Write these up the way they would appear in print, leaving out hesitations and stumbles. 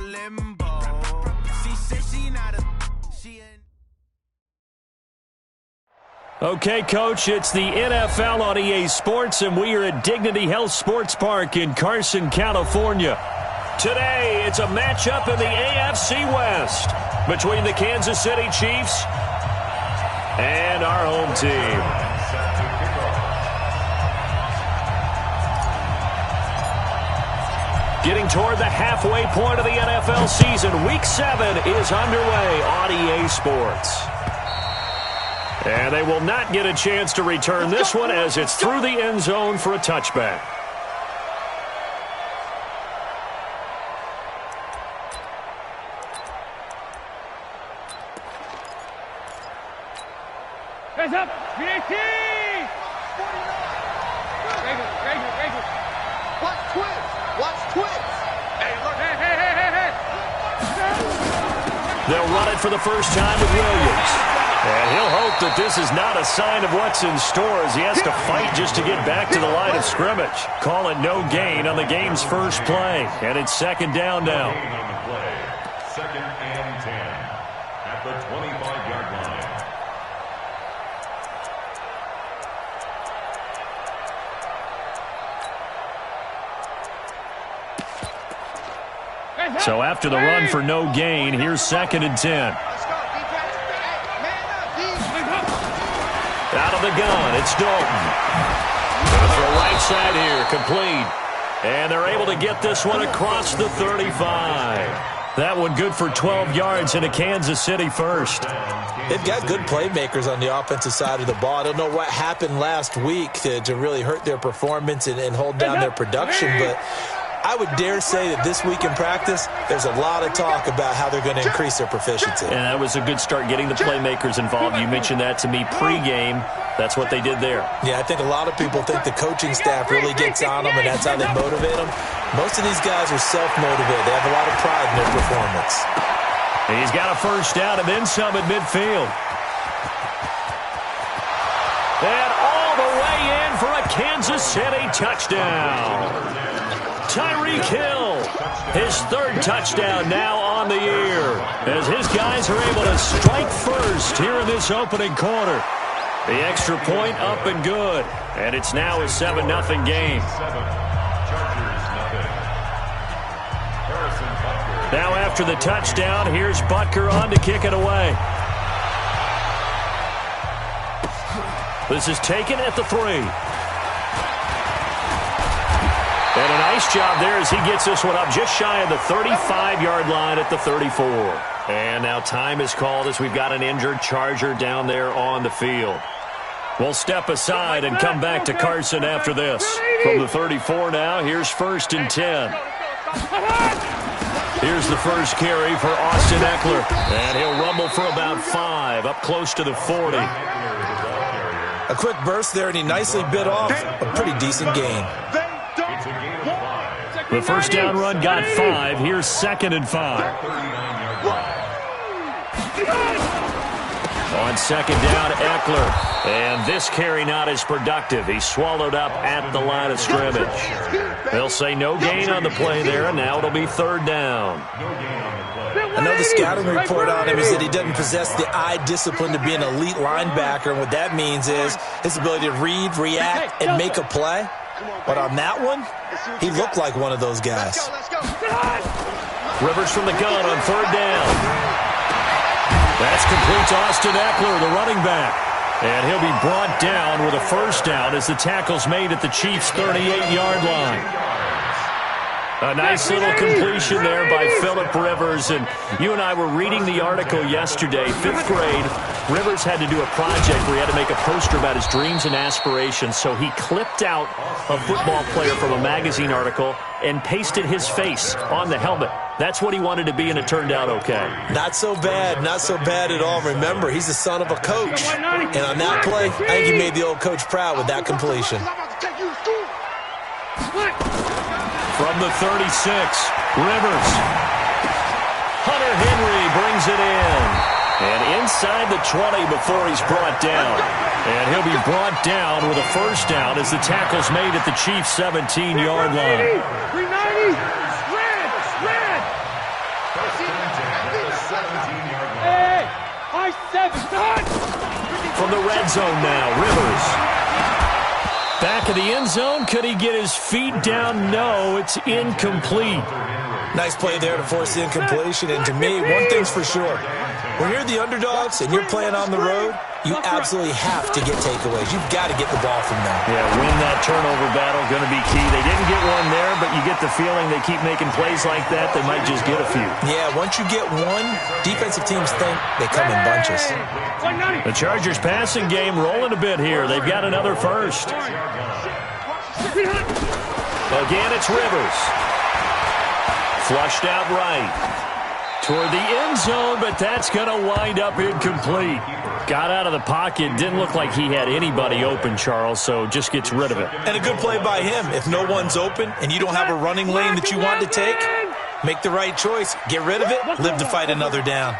limbo. She said she not a... Okay, Coach, it's the NFL on EA Sports, and we are at Dignity Health Sports Park in Carson, California. Today, it's a matchup in the AFC West between the Kansas City Chiefs and our home team. Getting toward the halfway point of the NFL season, Week 7 is underway on EA Sports. And they will not get a chance to return this one as it's through the end zone for a touchback. Hands up, VAT! Watch Twitch! Watch Twitch! Hey! They'll run it for the first time with Williams. And he'll hope that this is not a sign of what's in store as he has to fight just to get back to the line of scrimmage. Call it no gain on the game's first play. And it's second down now. Second and 10 at the 25-yard line. So after the run for no gain, here's second and 10. Out of the gun, it's Dalton. Gonna throw right side here, complete. And they're able to get this one across the 35. That one good for 12 yards into Kansas City first. They've got good playmakers on the offensive side of the ball. I don't know what happened last week to really hurt their performance and hold down their production, but I would dare say that this week in practice, there's a lot of talk about how they're going to increase their proficiency. And that was a good start getting the playmakers involved. You mentioned that to me pregame. That's what they did there. Yeah, I think a lot of people think the coaching staff really gets on them, and that's how they motivate them. Most of these guys are self-motivated. They have a lot of pride in their performance. And he's got a first down and then some at midfield. And all the way in for a Kansas City touchdown. Tyreek Hill, his third touchdown now on the year, as his guys are able to strike first here in this opening quarter. The extra point up and good, and it's now a 7-0 game. Now after the touchdown, here's Butker on to kick it away. This is taken at the 3. And a nice job there as he gets this one up just shy of the 35-yard line at the 34. And now time is called as we've got an injured Charger down there on the field. We'll step aside and come back to Carson after this. From the 34 now, here's first and 10. Here's the first carry for Austin Eckler. And he'll rumble for about 5, up close to the 40. A quick burst there, and he nicely bit off a pretty decent gain. The first down run got 5. Here's second and 5. On second down, Eckler. And this carry not as productive. He's swallowed up at the line of scrimmage. They'll say no gain on the play there, and now it'll be third down. I know the scouting report on him is that he doesn't possess the eye discipline to be an elite linebacker, and what that means is his ability to read, react, and make a play. But on that one, he looked like one of those guys. Rivers from the gun on third down. That's complete to Austin Eckler, the running back. And he'll be brought down with a first down as the tackle's made at the Chiefs' 38-yard line. A nice little completion there by Phillip Rivers. And you and I were reading the article yesterday, 5th grade. Rivers had to do a project where he had to make a poster about his dreams and aspirations. So he clipped out a football player from a magazine article and pasted his face on the helmet. That's what he wanted to be, and it turned out okay. Not so bad. Not so bad at all. Remember, he's the son of a coach. And on that play, I think he made the old coach proud with that completion. From the 36, Rivers. Hunter Henry brings it in. And inside the 20 before he's brought down. And he'll be brought down with a first down as the tackle's made at the Chiefs' 17-yard line. Hey, I 7, start! From the red zone now, Rivers. Back of the end zone. Could he get his feet down? No, it's incomplete. Nice play there to force the incompletion. And to me, one thing's for sure. When you're the underdogs and you're playing on the road, you absolutely have to get takeaways. You've got to get the ball from them. Yeah, win that turnover battle, going to be key. They didn't get one there, but you get the feeling they keep making plays like that, they might just get a few. Yeah, once you get one, defensive teams think they come in bunches. The Chargers passing game rolling a bit here. They've got another first. Again, it's Rivers. Flushed out right. Toward the end zone, but that's going to wind up incomplete. Got out of the pocket. Didn't look like he had anybody open, Charles, so just gets rid of it. And a good play by him. If no one's open and you don't have a running lane that you want to take, make the right choice. Get rid of it. Live to fight another down.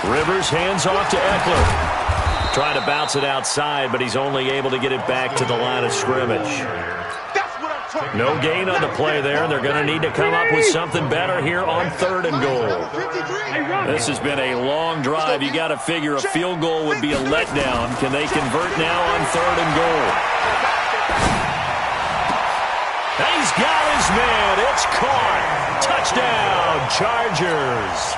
Rivers hands off to Eckler. Trying to bounce it outside, but he's only able to get it back to the line of scrimmage. No gain on the play there. They're going to need to come up with something better here on 3rd and goal. This has been a long drive. You got to figure a field goal would be a letdown. Can they convert now on 3rd and goal? He's got his man. It's caught. Touchdown, Chargers.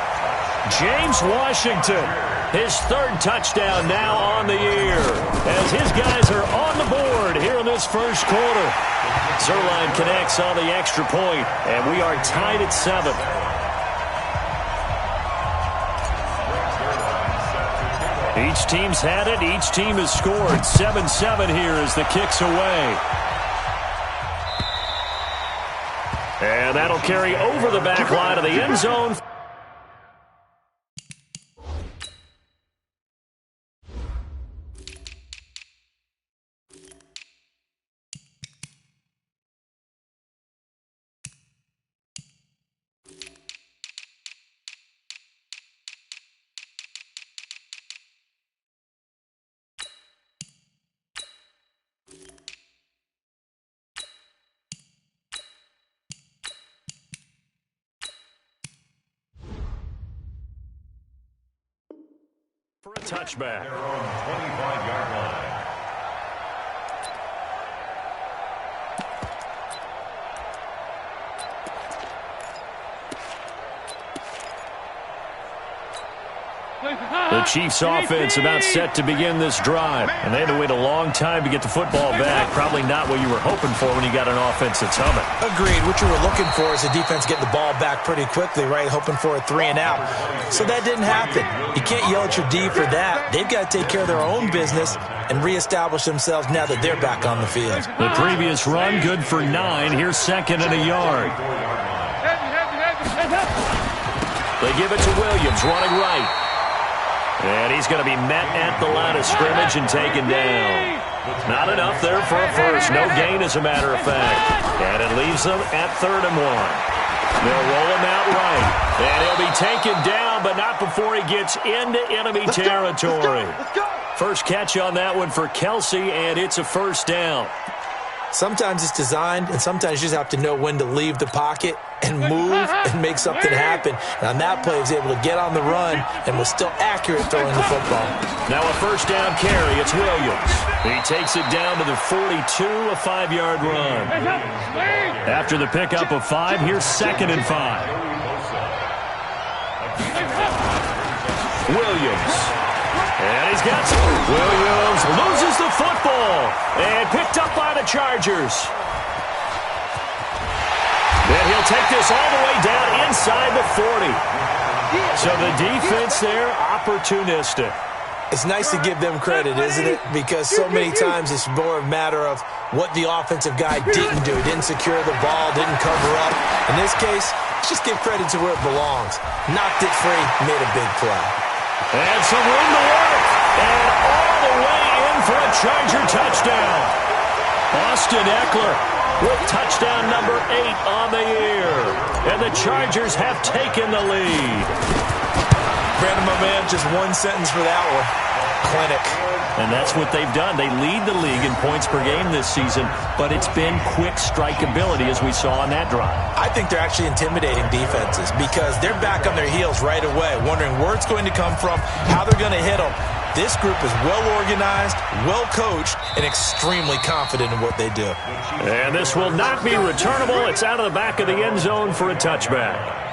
James Washington, his 3rd touchdown now on the year, as his guys are on the board here in this first quarter. Zerline connects on the extra point, and we are tied at 7. Each team's had it. Each team has scored. 7-7 here as the kick's away. And that'll carry over the back line of the end zone. For a touchback. They're on 25-yard line. The Chiefs offense about set to begin this drive, and they had to wait a long time to get the football back. Probably not what you were hoping for when you got an offense that's humming. Agreed. What you were looking for is the defense getting the ball back pretty quickly, right? Hoping for a 3 and out. So that didn't happen. You can't yell at your D for that. They've got to take care of their own business and reestablish themselves now that they're back on the field. The previous run, good for 9. Here's 2nd and a yard. They give it to Williams, running right. And he's going to be met at the line of scrimmage and taken down. Not enough there for a first. No gain, as a matter of fact. And it leaves them at 3rd and 1. They'll roll him out right. And he'll be taken down, but not before he gets into enemy territory. First catch on that one for Kc, and it's a first down. Sometimes it's designed, and sometimes you just have to know when to leave the pocket and move and make something happen. And on that play, he was able to get on the run and was still accurate throwing the football. Now a first down carry. It's Williams. He takes it down to the 42, a 5-yard run. After the pickup of 5, here's 2nd and 5. Williams. And he's got some. Williams loses the football and picked up by the Chargers. Then he'll take this all the way down inside the 40. So the defense there, opportunistic. It's nice to give them credit, isn't it? Because so many times it's more a matter of what the offensive guy didn't do. Didn't secure the ball, didn't cover up. In this case, let's just give credit to where it belongs. Knocked it free, made a big play. And some room to work. And all the way in for a Charger touchdown. Austin Eckler with touchdown number 8 on the year. And the Chargers have taken the lead. Brandon, my man, just one sentence for that one. clinic. And that's what they've done. They lead the league in points per game this season, but it's been quick strike ability as we saw on that drive. I think they're actually intimidating defenses because they're back on their heels right away, wondering where it's going to come from, how they're going to hit them. This group is well organized, well coached, and extremely confident in what they do. And this will not be returnable. It's out of the back of the end zone for a touchback.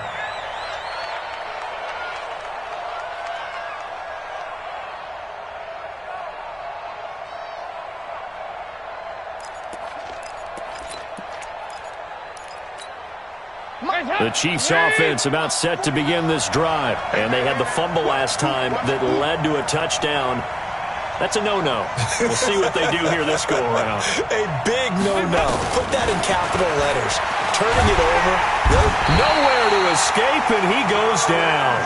The Chiefs offense about set to begin this drive, and they had the fumble last time that led to a touchdown. That's a no-no. We'll see what they do here this go-around. A big no-no. Put that in capital letters. Turning it over. Nowhere to escape, and he goes down.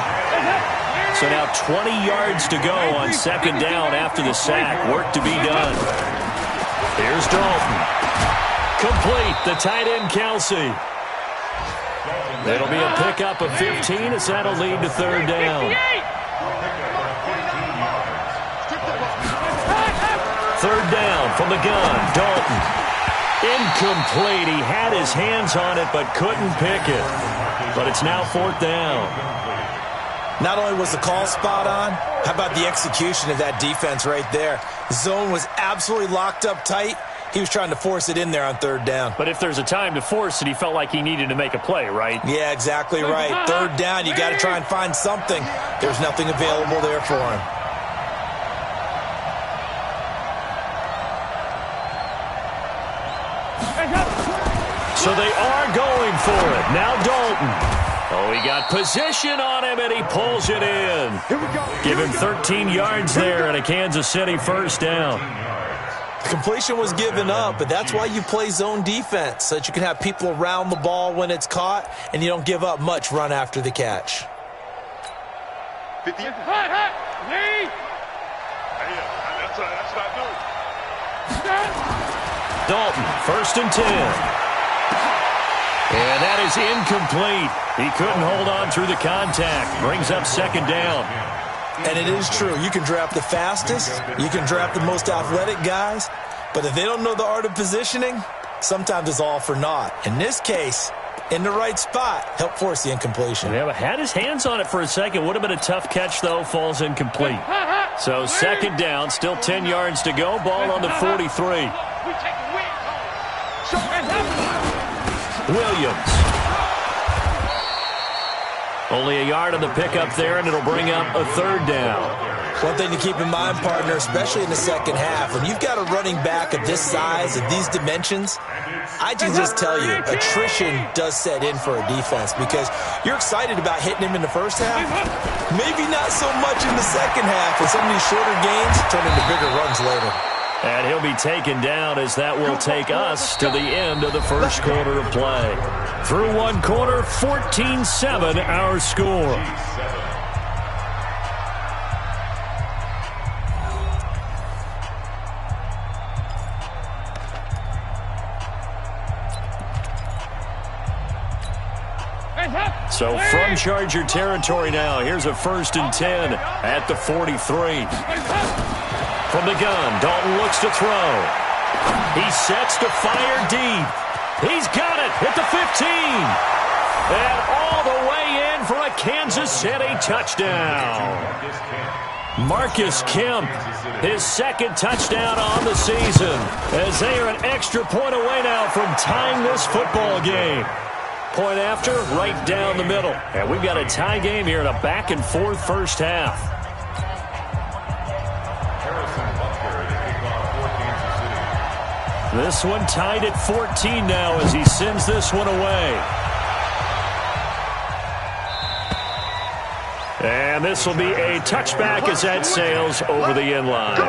So now 20 yards to go on second down after the sack. Work to be done. Here's Dalton. Complete, the tight end Kc. It'll be a pickup of 15 as that'll lead to third down. Third down from the gun, Dalton. Incomplete. He had his hands on it but couldn't pick it. But it's now fourth down. Not only was the call spot on, how about the execution of that defense right there? The zone was absolutely locked up tight. He was trying to force it in there on third down. But if there's a time to force it, he felt like he needed to make a play, right? Yeah, exactly right. Third down, you got to try and find something. There's nothing available there for him. So they are going for it. Now Dalton. Oh, he got position on him, and he pulls it in. Give him 13 yards there and a Kansas City first down. Completion was given up, but that's why you play zone defense, so that you can have people around the ball when it's caught, and you don't give up much run after the catch. 50. That's what I do. Dalton, first and 10. And that is incomplete. He couldn't hold on through the contact. Brings up second down. And it is true. You can draft the fastest. You can draft the most athletic guys. But if they don't know the art of positioning, sometimes it's all for naught. In this case, in the right spot, help force the incompletion. Yeah, but had his hands on it for a second. Would have been a tough catch, though. Falls incomplete. So second down, still 10 yards to go. Ball on the 43. Williams. Only a yard on the pickup there, and it'll bring up a third down. One thing to keep in mind, partner, especially in the second half, when you've got a running back of this size, of these dimensions, I can just tell you, attrition does set in for a defense because you're excited about hitting him in the first half. Maybe not so much in the second half, and some of these shorter gains turn into bigger runs later. And he'll be taken down as that will take us to the end of the first quarter of play. Through one quarter, 14-7 our score. So from Charger territory now, here's a first and 10 at the 43. From the gun, Dalton looks to throw. He sets to fire deep. He's got it at the 15. And all the way in for a Kansas City touchdown. Marcus Kemp, his second touchdown on the season, as they are an extra point away now from tying this football game. Point after, right down the middle. And we've got a tie game here in a back-and-forth first half. This one tied at 14 now as he sends this one away. And this will be a touchback as that sails over the end line.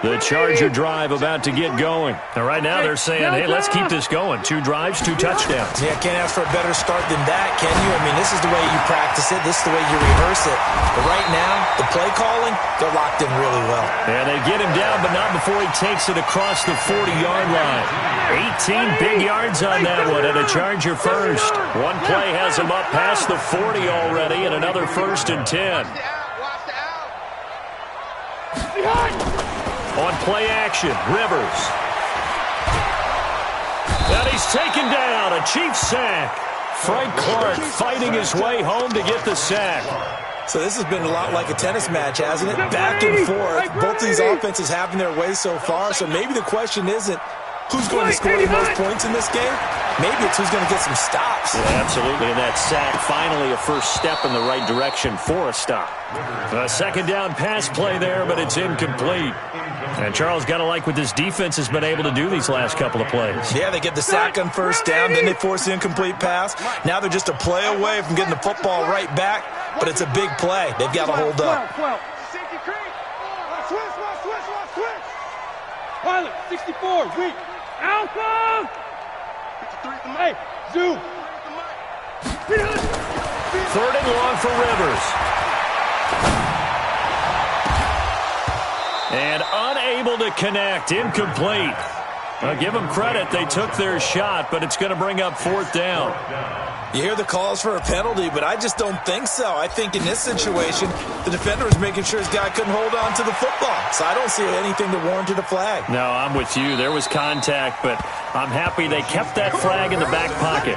The Charger drive about to get going. And right now they're saying, hey, let's keep this going. 2 drives, 2 touchdowns. Yeah, can't ask for a better start than that, can you? I mean, this is the way you practice it. This is the way you rehearse it. But right now, the play calling, they're locked in really well. And they get him down, but not before he takes it across the 40-yard line. 18 big yards on that one, and a Charger first. One play has him up past the 40 already, and another 1st and 10. On play action, Rivers. And he's taken down, a Chiefs sack. Frank Clark fighting his way home to get the sack. So this has been a lot like a tennis match, hasn't it? Back and forth. Both these offenses having their way so far, so maybe the question isn't who's going to score the most points in this game. Maybe it's who's going to get some stops. Yeah, absolutely, and that sack finally a first step in the right direction for a stop. A second down pass play there, but it's incomplete. And Charles, got to like what this defense has been able to do these last couple of plays. Yeah, they get the sack on first down, then they force the incomplete pass. Now they're just a play away from getting the football right back, but it's a big play. They've got to hold up. Pilot, 64, weak. Alpha! Hey, zoom. 3rd and long for Rivers. And unable to connect, incomplete. Well, give them credit, they took their shot, but it's going to bring up 4th down. You hear the calls for a penalty, but I just don't think so. I think in this situation, the defender was making sure his guy couldn't hold on to the football. So I don't see anything that warranted a flag. No, I'm with you. There was contact, but I'm happy they kept that flag in the back pocket.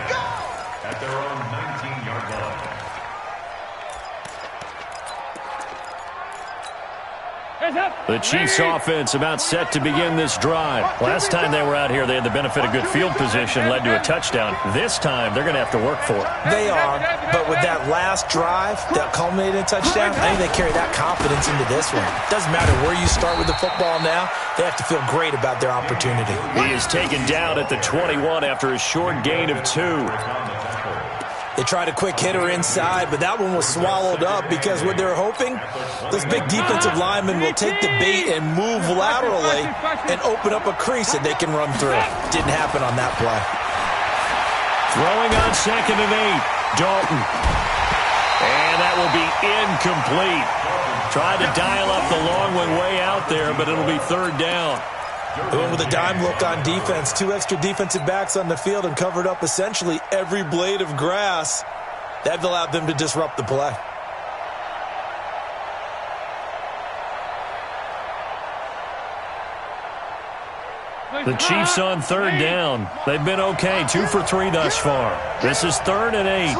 At their own 19-yard line. The Chiefs offense about set to begin this drive. Last time they were out here, they had the benefit of good field position, led to a touchdown. This time, they're going to have to work for it. They are, but with that last drive that culminated in a touchdown, I think they carry that confidence into this one. Doesn't matter where you start with the football now, they have to feel great about their opportunity. He is taken down at the 21 after a short gain of 2. They tried a quick hitter inside, but that one was swallowed up because what they're hoping, this big defensive lineman will take the bait and move laterally and open up a crease that they can run through. Didn't happen on that play. Throwing on 2nd and 8, Dalton. And that will be incomplete. Tried to dial up the long one way out there, but it'll be 3rd down. They went with a dime look on defense. 2 extra defensive backs on the field and covered up essentially every blade of grass. That allowed them to disrupt the play. The Chiefs on 3rd down. They've been okay, 2 for 3 thus far. This is 3rd and 8.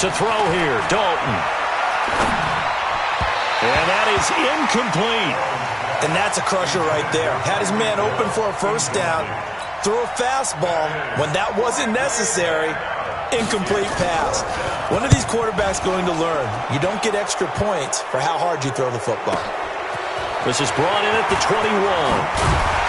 To throw here, Dalton. And that is incomplete. And that's a crusher right there. Had his man open for a first down, threw a fastball when that wasn't necessary, incomplete pass. When are these quarterbacks going to learn? You don't get extra points for how hard you throw the football. This is brought in at the 21.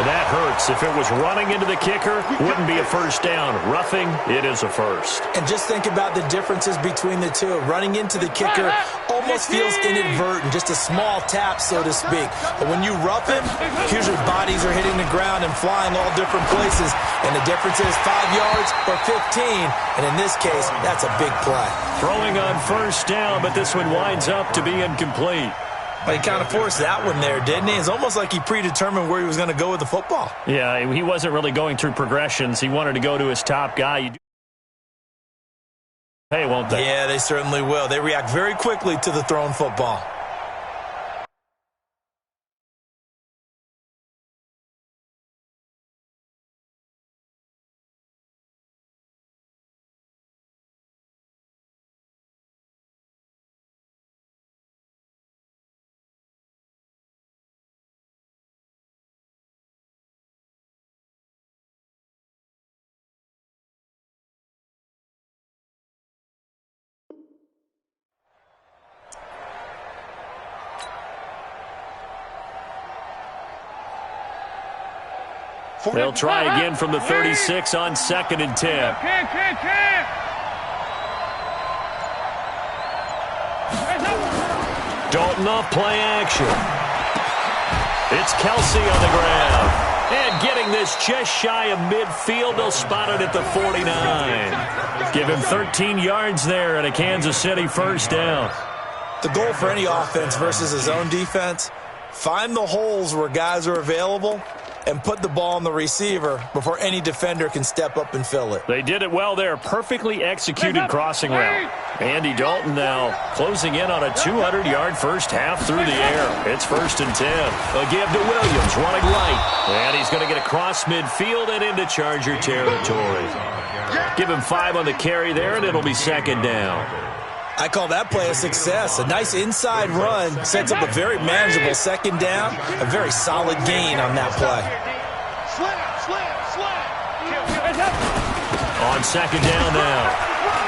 That hurts. If it was running into the kicker, wouldn't be a first down. Roughing, it is a first. And just think about the differences between the two. Running into the kicker almost feels inadvertent, just a small tap, so to speak. But when you rough him, usually bodies are hitting the ground and flying all different places. And the difference is 5 yards or 15. And in this case, that's a big play. Throwing on first down, but this one winds up to be incomplete. But he kind of forced that one there, didn't he? It's almost like he predetermined where he was going to go with the football. Yeah, he wasn't really going through progressions. He wanted to go to his top guy. Hey, won't they? Yeah, they certainly will. They react very quickly to the thrown football. They'll try again from the 36 on 2nd and 10. Dalton off play action. It's Kelsey on the ground. And getting this just shy of midfield, they'll spot it at the 49. Give him 13 yards there and a Kansas City first down. The goal for any offense versus his own defense, find the holes where guys are available and put the ball on the receiver before any defender can step up and fill it. They did it well there. Perfectly executed crossing route. Andy Dalton now closing in on a 200-yard first half through the air. It's 1st and 10. A give to Williams, running light. And he's going to get across midfield and into Charger territory. Give him 5 on the carry there, and it'll be 2nd down. I call that play a success. A nice inside run sets up a very manageable 2nd down. A very solid gain on that play. On 2nd down now,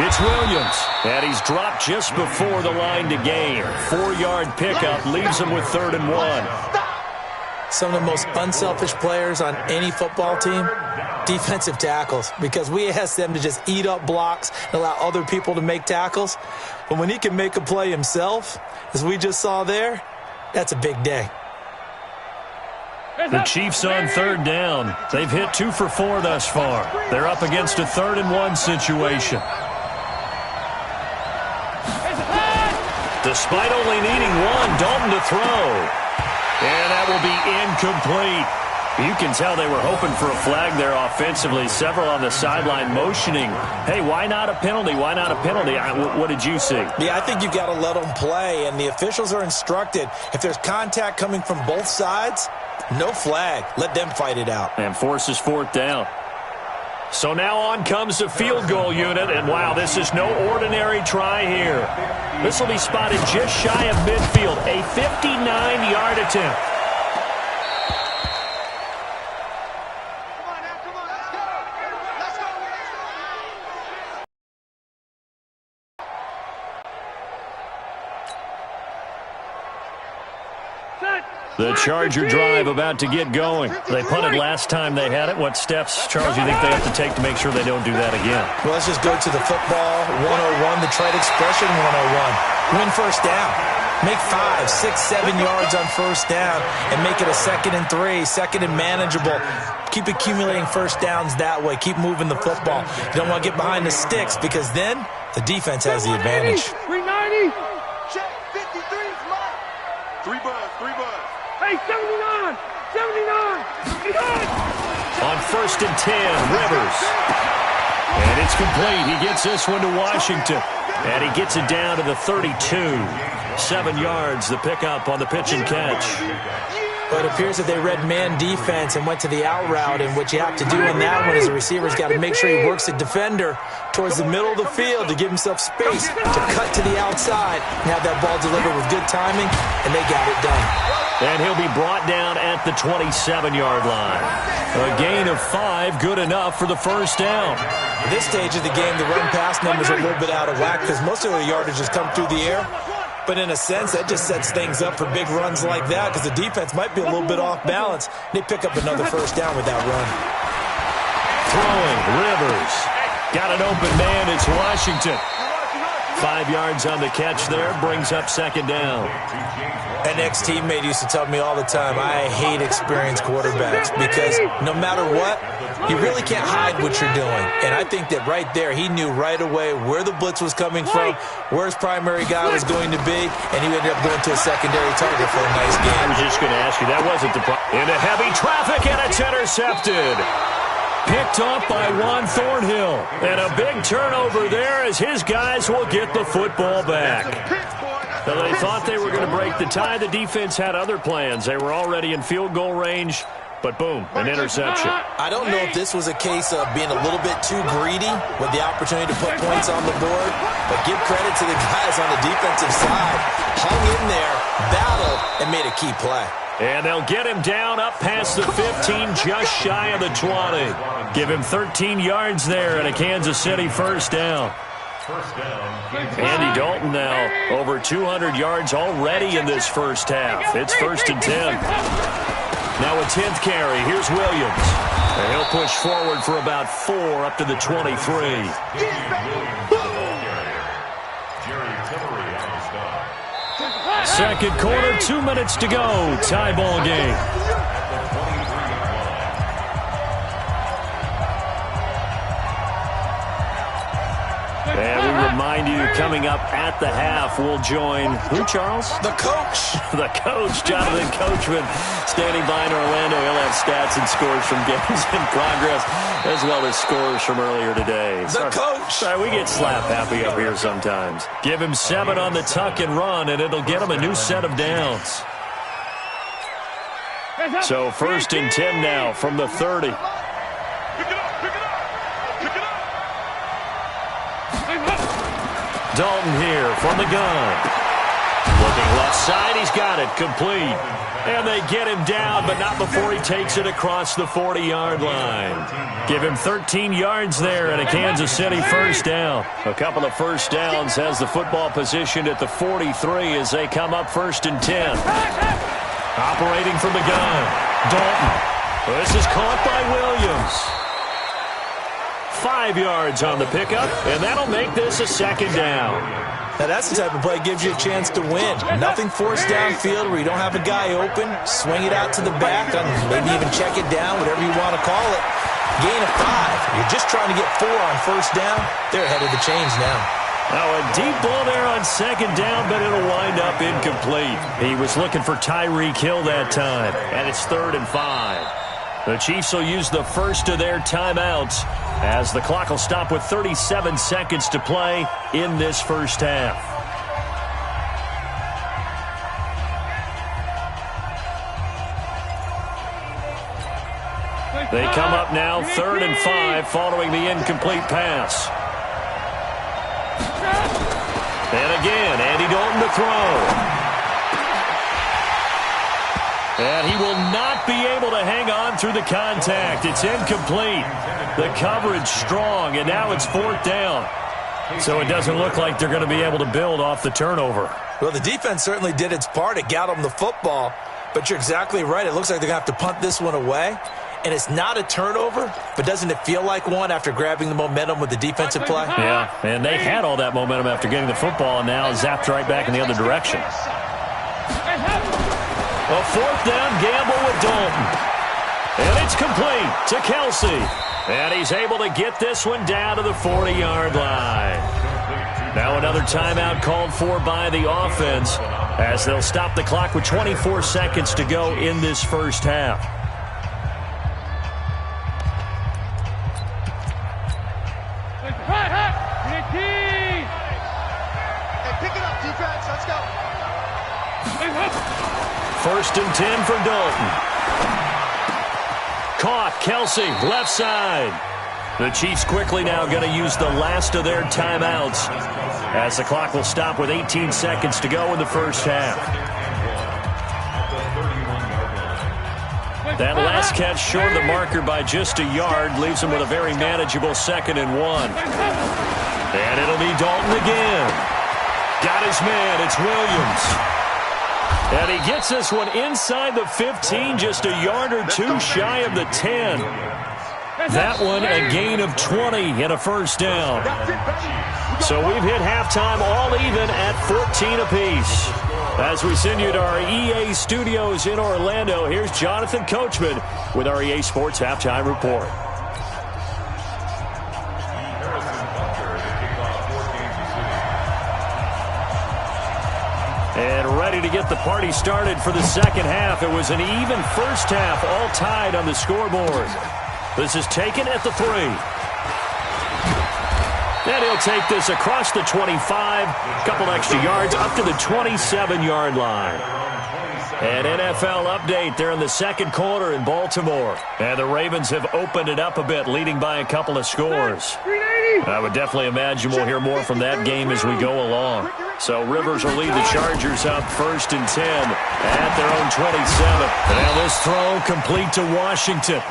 it's Williams. And he's dropped just before the line to gain. 4-yard pickup leaves him with 3rd and 1. Some of the most unselfish players on any football team, defensive tackles, because we ask them to just eat up blocks and allow other people to make tackles. But when he can make a play himself, as we just saw there, that's a big day. The Chiefs on 3rd down. They've hit 2 for 4 thus far. They're up against a 3rd and 1 situation. Despite only needing 1, Dalton to throw. And that will be incomplete. You can tell they were hoping for a flag there offensively. Several on the sideline motioning, hey, why not a penalty? Why not a penalty? What did you see? Yeah, I think you've got to let them play, and the officials are instructed. If there's contact coming from both sides, no flag. Let them fight it out. And forces 4th down. So now on comes the field goal unit, and wow, this is no ordinary try here. This will be spotted just shy of midfield, a 59-yard attempt. The Charger drive about to get going. They punted last time they had it. What steps, Charles, do you think they have to take to make sure they don't do that again? Well, let's just go to the football 101, the trade expression 101. Win first down. Make 5, 6, 7 yards on first down and make it a 2nd and 3, 2nd and manageable. Keep accumulating first downs that way. Keep moving the football. You don't want to get behind the sticks because then the defense has the advantage. 390. Check, 53, smart. 3 buzz. Hey, 79! 79! On 1st and 10, Rivers. And it's complete. He gets this one to Washington. And he gets it down to the 32. 7 yards, the pickup on the pitch and catch. But it appears that they read man defense and went to the out route, and what you have to do in that one is the receiver's got to make sure he works the defender towards the middle of the field to give himself space to cut to the outside and have that ball delivered with good timing, and they got it done. And he'll be brought down at the 27-yard line. A gain of 5, good enough for the first down. At this stage of the game, the run-pass numbers are a little bit out of whack because most of the yardage has come through the air. But in a sense, that just sets things up for big runs like that because the defense might be a little bit off balance. They pick up another first down with that run. Throwing, Rivers. Got an open man, it's Washington. 5 yards on the catch there, brings up 2nd down. An ex-teammate used to tell me all the time, I hate experienced quarterbacks because no matter what, you really can't hide what you're doing. And I think that right there, he knew right away where the blitz was coming from, where his primary guy was going to be, and he ended up going to a secondary target for a nice game. I was just going to ask you, that wasn't the problem. Into heavy traffic, and it's intercepted. Picked off by Juan Thornhill. And a big turnover there as his guys will get the football back. Now, they thought they were going to break the tie. The defense had other plans. They were already in field goal range. But boom, an interception. I don't know if this was a case of being a little bit too greedy with the opportunity to put points on the board, but give credit to the guys on the defensive side. Hung in there, battled, and made a key play. And they'll get him down up past the 15, just shy of the 20. Give him 13 yards there and a Kansas City first down. Andy Dalton now over 200 yards already in this first half. It's 1st and 10. Now a 10th carry. Here's Williams. And he'll push forward for about 4 up to the 23. Second quarter, 2 minutes to go. Tie ball game. And we remind you, coming up at the half, we'll join who, Charles? The coach. The coach, Jonathan Coachman, standing by in Orlando. He'll have stats and scores from games in progress, as well as scores from earlier today. The coach. Sorry, we get slap happy up here sometimes. Give him 7 on the tuck and run, and it'll get him a new set of downs. So 1st and 10 now from the 30. Dalton here from the gun. Looking left side, he's got it, complete. And they get him down, but not before he takes it across the 40-yard line. Give him 13 yards there and a Kansas City first down. A couple of first downs has the football positioned at the 43 as they come up 1st and 10. Operating from the gun, Dalton. This is caught by Williams. 5 yards on the pickup, and that'll make this a 2nd down. Now, that's the type of play that gives you a chance to win. Nothing forced downfield where you don't have a guy open. Swing it out to the back, maybe even check it down, whatever you want to call it. Gain of 5. You're just trying to get 4 on first down. They're ahead of the chains now. Now, a deep ball there on 2nd down, but it'll wind up incomplete. He was looking for Tyreek Hill that time, and it's 3rd and 5. The Chiefs will use the first of their timeouts as the clock will stop with 37 seconds to play in this first half. They come up now 3rd and 5 following the incomplete pass. And again, Andy Dalton to throw. And he will not be able to hang on through the contact. It's incomplete. The coverage strong, and now it's 4th down. So it doesn't look like they're going to be able to build off the turnover. Well, the defense certainly did its part. It got them the football. But you're exactly right. It looks like they're going to have to punt this one away. And it's not a turnover, but doesn't it feel like one after grabbing the momentum with the defensive play? Yeah, and they had all that momentum after getting the football, and now zapped right back in the other direction. A 4th down gamble with Dalton. And it's complete to Kc. And he's able to get this one down to the 40-yard line. Now another timeout called for by the offense as they'll stop the clock with 24 seconds to go in this first half. Pick it up, defense. Let's go. 1st and 10 for Dalton. Caught, Kc, left side. The Chiefs quickly now going to use the last of their timeouts as the clock will stop with 18 seconds to go in the first half. That last catch short of the marker by just a yard leaves him with a very manageable 2nd and 1. And it'll be Dalton again. Got his man, it's Williams. And he gets this one inside the 15, just a yard or 2 shy of the 10. That one a gain of 20 and a first down. So we've hit halftime all even at 14 apiece. As we send you to our EA studios in Orlando, here's Jonathan Coachman with our EA Sports Halftime Report. And ready to get the party started for the second half. It was an even first half, all tied on the scoreboard. This is taken at the 3. And he'll take this across the 25, couple extra yards, up to the 27-yard line. An NFL update there in the second quarter in Baltimore. And the Ravens have opened it up a bit, leading by a couple of scores. I would definitely imagine we'll hear more from that game as we go along. So Rivers will lead the Chargers up 1st and 10 at their own 27. And now this throw complete to Washington.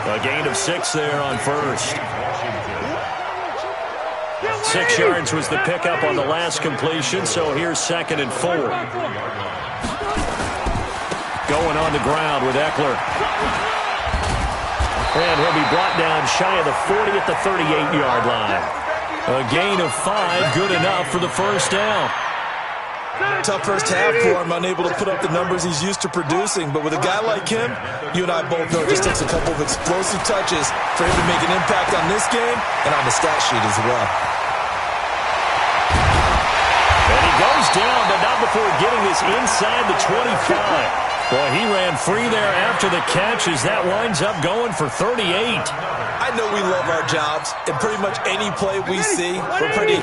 A gain of 6 there on first. 6 yards was the pickup on the last completion, so here's 2nd and 4. Going on the ground with Eckler. And he'll be brought down shy of the 40 at the 38-yard line. A gain of 5, good enough for the first down. Tough first half for him, unable to put up the numbers he's used to producing. But with a guy like him, you and I both know it just takes a couple of explosive touches for him to make an impact on this game and on the stat sheet as well. And he goes down, but not before getting this inside the 25. Well, he ran free there after the catch as that winds up going for 38. I know we love our jobs, and pretty much any play we see, we're pretty,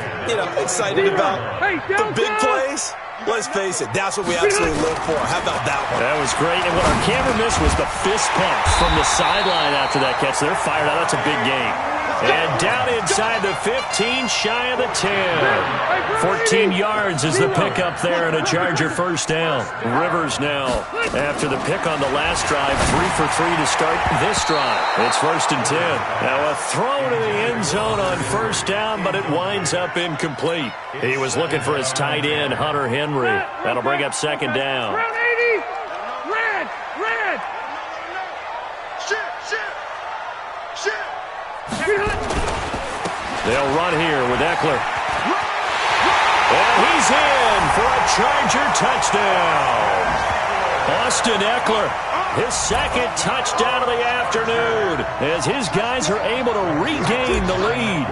excited about. The big plays, let's face it, that's what we absolutely live for. How about that one? That was great, and what our camera missed was the fist pump from the sideline after that catch. They're fired out. That's a big game. And down inside the 15, shy of the 10. 14 yards is the pickup there and a Charger first down. Rivers now, after the pick on the last drive, 3 for 3 to start this drive. It's 1st and 10. Now a throw to the end zone on first down, but it winds up incomplete. He was looking for his tight end, Hunter Henry. That'll bring up 2nd down. Round 80. Red. Shit. They'll run here with Eckler. And he's in for a Charger touchdown. Austin Eckler, his 2nd touchdown of the afternoon, as his guys are able to regain the lead.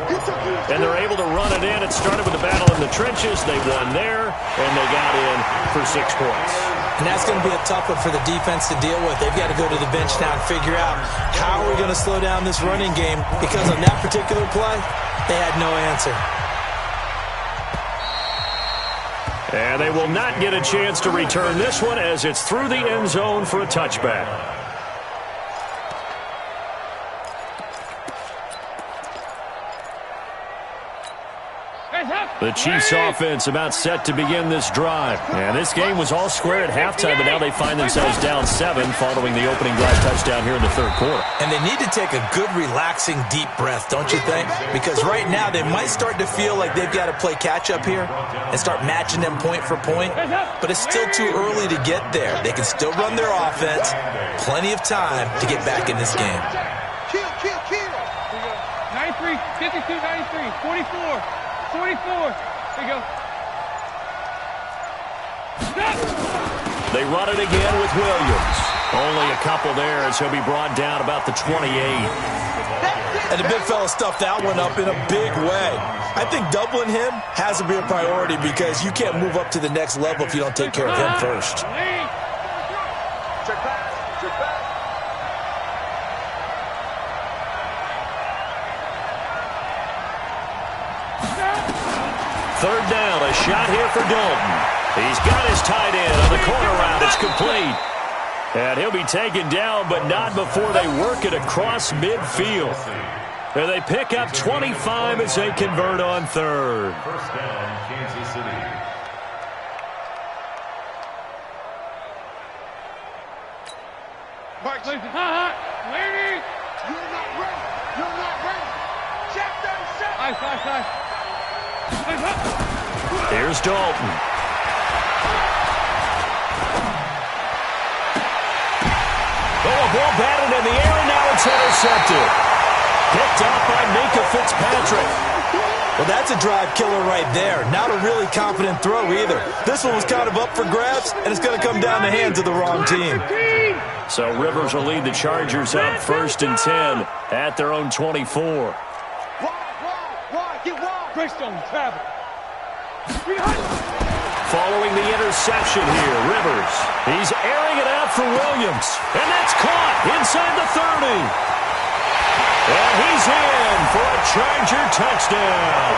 And they're able to run it in. It started with a battle in the trenches. They won there, and they got in for 6 points. And that's going to be a tough one for the defense to deal with. They've got to go to the bench now and figure out how are we going to slow down this running game, because on that particular play, they had no answer. And they will not get a chance to return this one as it's through the end zone for a touchback. The Chiefs offense about set to begin this drive. And this game was all square at halftime, but now they find themselves down 7 following the opening drive touchdown here in the 3rd quarter. And they need to take a good, relaxing, deep breath, don't you think? Because right now they might start to feel like they've got to play catch-up here and start matching them point for point. But it's still too early to get there. They can still run their offense. Plenty of time to get back in this game. Kill. 93, 52, 93, 44. 44. There you go. They run it again with Williams. Only a couple there as he'll be brought down about the 28. And the big fella stuffed that one up in a big way. I think doubling him has to be a priority because you can't move up to the next level if you don't take care of him first. Check back. 3rd down, a shot here for Dalton. He's got his tight end on the corner route. It's complete. And he'll be taken down, but not before they work it across midfield. And they pick up 25 as they convert on 3rd. 1st down, Kansas City. Mark, Laney. You're not ready. Check that. Ice. Here's Dalton. A ball batted in the air, and now it's intercepted. Picked off by Minka Fitzpatrick. Well, that's a drive killer right there. Not a really confident throw either. This one was kind of up for grabs, and it's going to come down the hands of the wrong team. So Rivers will lead the Chargers up 1st and 10 at their own 24. Get wide. Greystone, travel. Following the interception here, Rivers. He's airing it out for Williams. And that's caught inside the 30. And he's in for a Charger touchdown.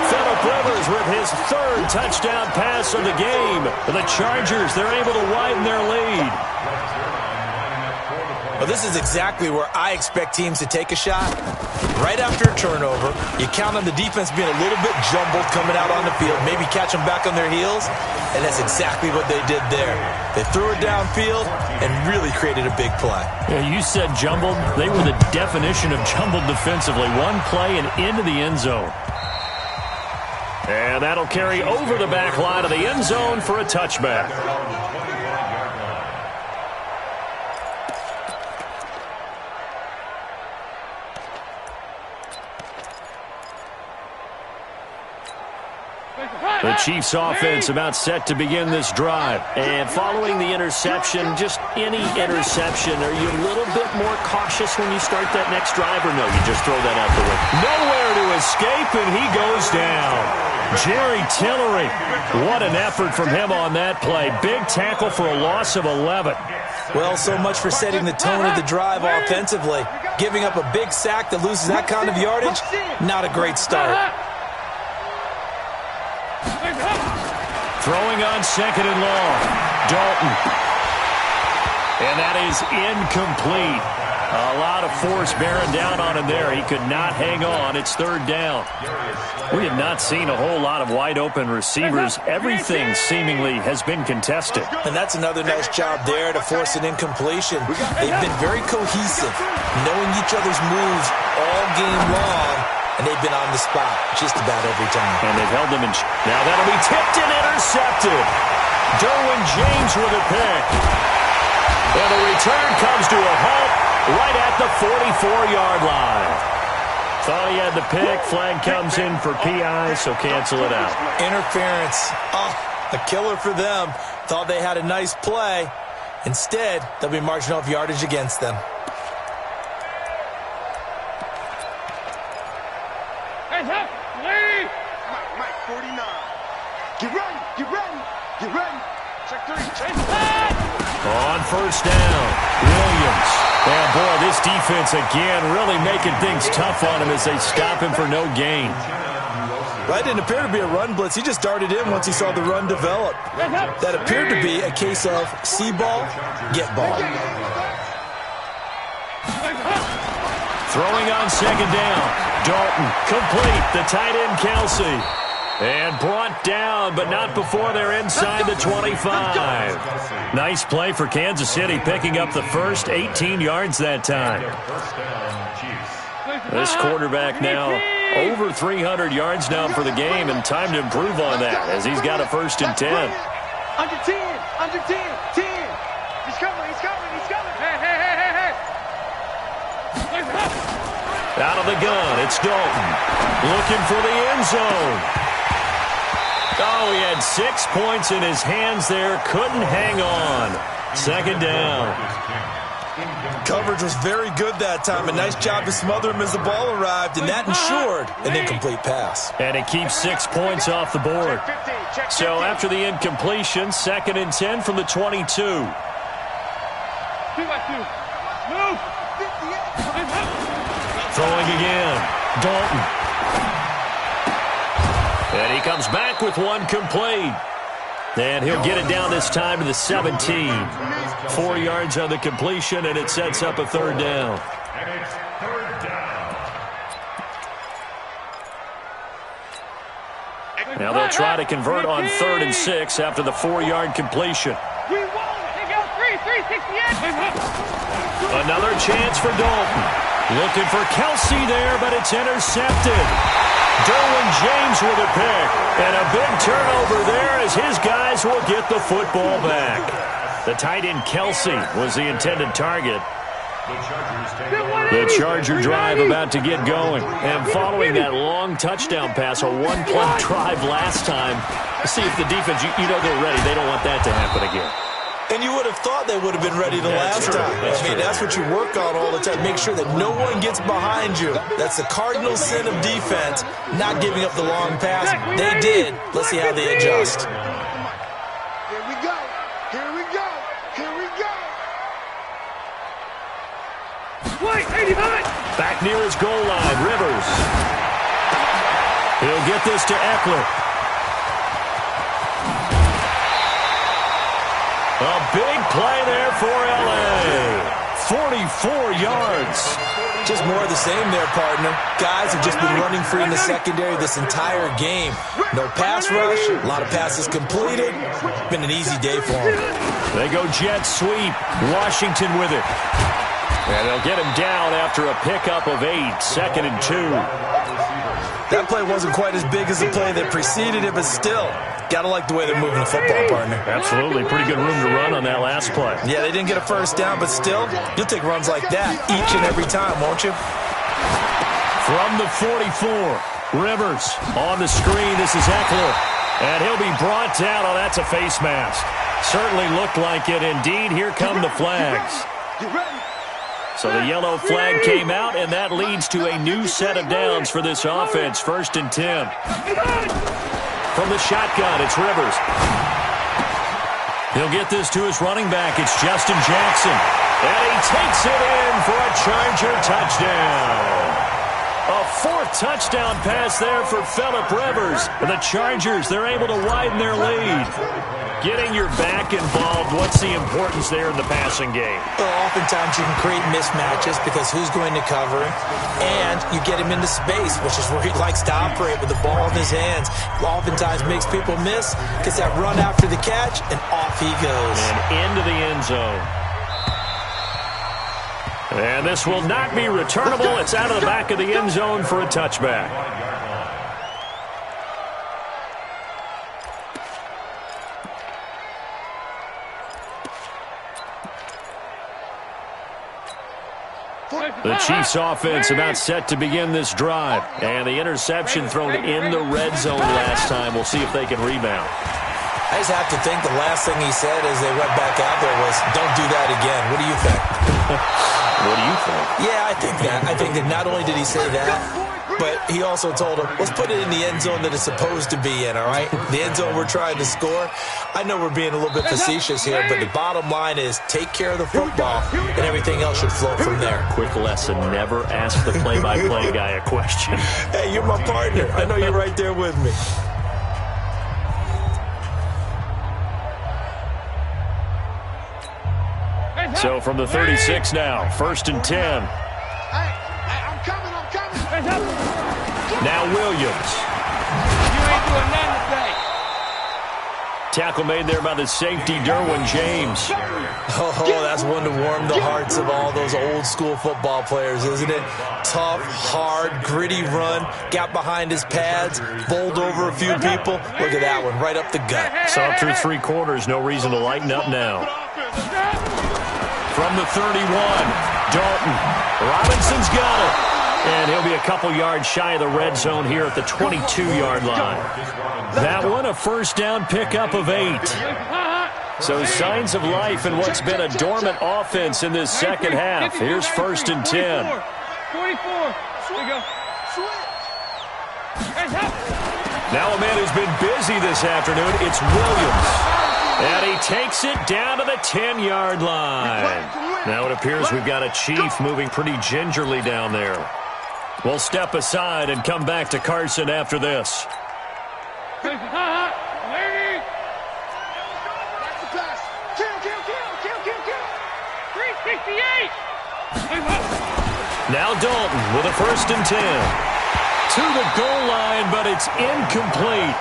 Phillip Rivers with his 3rd touchdown pass of the game. The Chargers, they're able to widen their lead. Well, this is exactly where I expect teams to take a shot. Right after a turnover, you count on the defense being a little bit jumbled coming out on the field, maybe catch them back on their heels, and that's exactly what they did there. They threw it downfield and really created a big play. Yeah, you said jumbled. They were the definition of jumbled defensively. One play and into the end zone. And that'll carry over the back line of the end zone for a touchback. The Chiefs offense about set to begin this drive. And following the interception, just any interception, are you a little bit more cautious when you start that next drive, or no, you just throw that out the way? Nowhere to escape, and he goes down. Jerry Tillery, what an effort from him on that play. Big tackle for a loss of 11. Well, so much for setting the tone of the drive offensively. Giving up a big sack that loses that kind of yardage, not a great start. Throwing on second and long. Dalton. And that is incomplete. A lot of force bearing down on him there. He could not hang on. It's third down. We have not seen a whole lot of wide-open receivers. Everything seemingly has been contested. And that's another nice job there to force an incompletion. They've been very cohesive, knowing each other's moves all game long, and they've been on the spot just about every time. And they've held them in. Now that'll be tipped and intercepted. Derwin James with a pick. And the return comes to a halt right at the 44-yard line. Thought he had the pick. Flag comes in for PI, so cancel it out. Interference. Oh, a killer for them. Thought they had a nice play. Instead, they'll be marching off yardage against them. Hands up, lead! Mike, 49. Get ready, get ready, get ready. Check three, check. On first down, Williams. And boy, this defense again really making things tough on him as they stop him for no gain. That didn't appear to be a run blitz. He just darted in once he saw the run develop. That appeared to be a case of see ball, get ball. Throwing on second down. Dalton complete. The tight end Kc. And brought down, but not before they're inside the 25. Nice play for Kansas City, picking up the first 18 yards that time. This quarterback now over 300 yards now for the game, and time to improve on that as he's got a first and 10. Under 10, under 10, 10. He's coming, he's coming, he's coming. Hey. Out of the gun, it's Dalton. Looking for the end zone. Oh, he had 6 points in his hands there. Couldn't hang on. Second down. Coverage was very good that time. A nice job to smother him as the ball arrived, and that ensured an incomplete pass. And it keeps 6 points off the board. So after the incompletion, second and 10 from the 22. 2 by 2. Move! Throwing again. Dalton. And he comes back with one complete. And he'll get it down this time to the 17. 4 yards on the completion, and it sets up a third down. Now they'll try to convert on 3rd and 6 after the 4-yard completion. We won! They go 368! Another chance for Dalton. Looking for Kc there, but it's intercepted. Derwin James with a pick. And a big turnover there as his guys will get the football back. The tight end Kc was the intended target. The Charger drive about to get going. And following that long touchdown pass, a one-play drive last time, see if the defense, you know they're ready. They don't want that to happen again. And you would have thought they would have been ready the last time. That's what you work on all the time. Make sure that no one gets behind you. That's the cardinal sin of defense, not giving up the long pass. They did. Let's see how they adjust. Here we go. Here we go. Here we go. Wait, 85! Back near his goal line, Rivers. He'll get this to Eckler. A big play there for L.A. 44 yards. Just more of the same there, partner. Guys have just been running free in the secondary this entire game. No pass rush, a lot of passes completed. Been an easy day for them. They go jet sweep. Washington with it. And they'll get him down after a pickup of 8, 2nd and 2. That play wasn't quite as big as the play that preceded it, but still, gotta like the way they're moving the football, partner. Absolutely. Pretty good room to run on that last play. Yeah, they didn't get a first down, but still, you'll take runs like that each and every time, won't you? From the 44, Rivers on the screen. This is Eckler. And he'll be brought down. Oh, that's a face mask. Certainly looked like it. Indeed, here come the flags. So the yellow flag came out, and that leads to a new set of downs for this offense. 1st and 10. From the shotgun, it's Rivers. He'll get this to his running back. It's Justin Jackson. And he takes it in for a Charger touchdown. A 4th touchdown pass there for Phillip Rivers. And the Chargers, they're able to widen their lead. Getting your back involved, what's the importance there in the passing game? Well, oftentimes you can create mismatches because who's going to cover him, and you get him into space, which is where he likes to operate with the ball in his hands. Oftentimes makes people miss, gets that run after the catch, and off he goes. And into the end zone. And this will not be returnable. It's out of the back of the end zone for a touchback. The Chiefs offense about set to begin this drive. And the interception thrown in the red zone last time. We'll see if they can rebound. I just have to think the last thing he said as they went back out there was, don't do that again. What do you think? What do you think? Yeah, I think that. I think that not only did he say that, but he also told him, let's put it in the end zone that it's supposed to be in, all right? The end zone we're trying to score. I know we're being a little bit facetious here, but the bottom line is take care of the football, and everything else should flow from there. Quick lesson, never ask the play-by-play guy a question. Hey, you're my partner. I know you're right there with me. So from the 36 now, 1st and 10. I'm coming. Now Williams. You ain't doing nothing today. Tackle made there by the safety, Derwin James. Oh, that's one to warm the hearts of all those old-school football players, isn't it? Tough, hard, gritty run, got behind his pads, bowled over a few people. Look at that one, right up the gut. Saw through 3 quarters, no reason to lighten up now. From the 31, Dalton. Robinson's got it. And he'll be a couple yards shy of the red zone here at the 22-yard line. That one, a 1st down pickup of 8. So signs of life in what's been a dormant offense in this second half. Here's 1st and 10. 44. There you go. Now a man who's been busy this afternoon, it's Williams. And he takes it down to the 10-yard line. Now it appears we've got a Chief moving pretty gingerly down there. We'll step aside and come back to Carson after this. 368. Now Dalton with a 1st and 10. To the goal line, but it's incomplete.